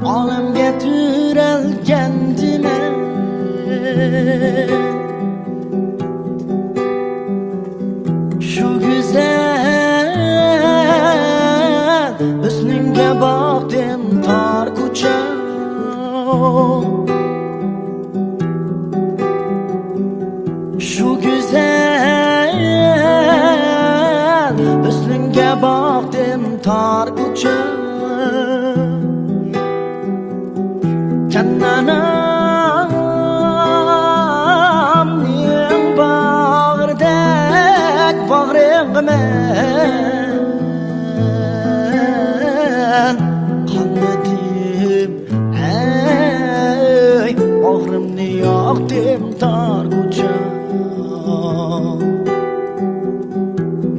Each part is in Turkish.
Alemge türelgendime şu güzel hüsnünge baktım tar kuça şu güzel hüsnünge baktım tar kuça Cananam ning bağırdak bağrıngmen Kanladım ey bağrımni yaktım tar kucha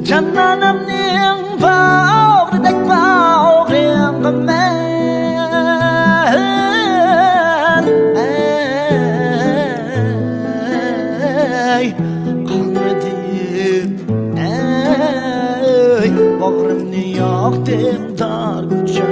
Cananam ning bağırdak bağrıngmen Bağrımni yaktım tar kucha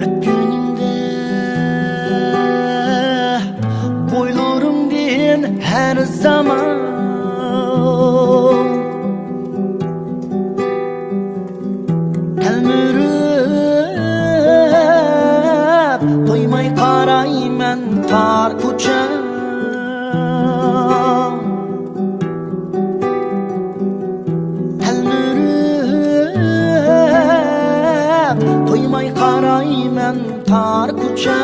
Ötgünümde boylarımdin her zaman Toymay qarayman tar kucha Halmurib toymay qarayman tar kucha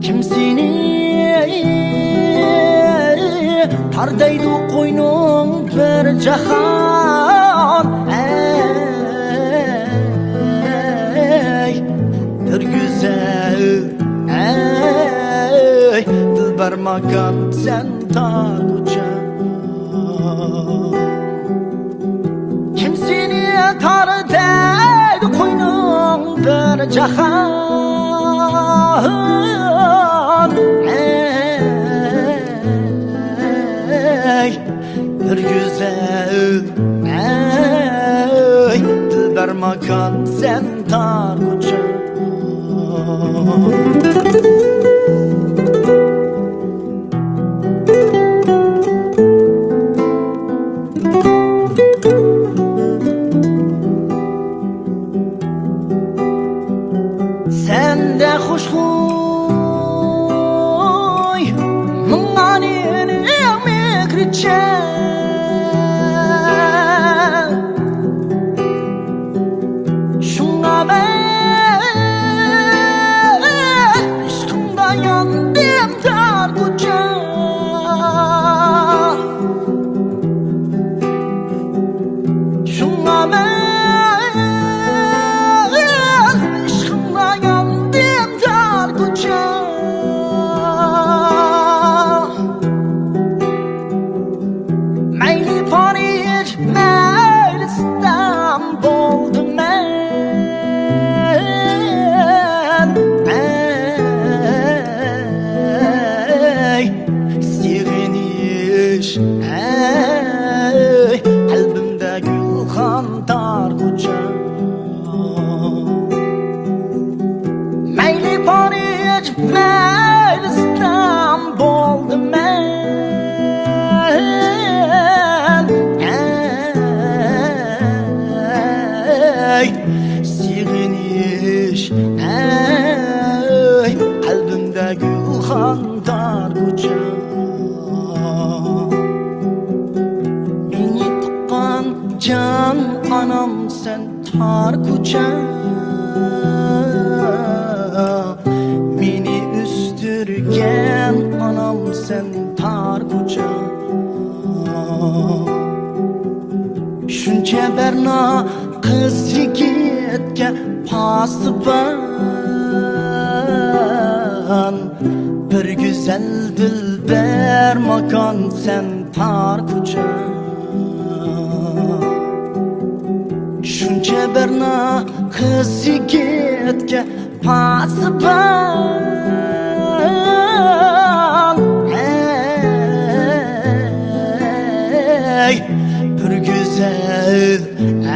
Kim seni tardaydi qo'yning bir jahon Bir güzel ey dilber makan sen tar kucha Kim seni tardaydi qo'yning bir jahon Bir güzel ey dilber makan sen tar kucha Sen de hoşgöy Mınganin emekriçe Şunga ben Aşkımda yandım tar kucha Şunga ben Aşkımda yandım tar ey sig'inish ey qalbimda gulxan targucha meni tuqqan can anam sen tar ko'cha meni üstürgen anam sen tar ko'cha shuncha berna qiz yigitga pasibon bir güzel dilber makan sen tar ko'cha shuncha berna qiz yigitga pasibon ey bir güzel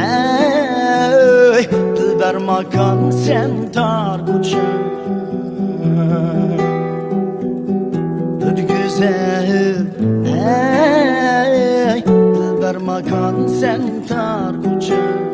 ey dilber makan sen tar ko'cha bir güzel ey dilber makan sen tar ko'cha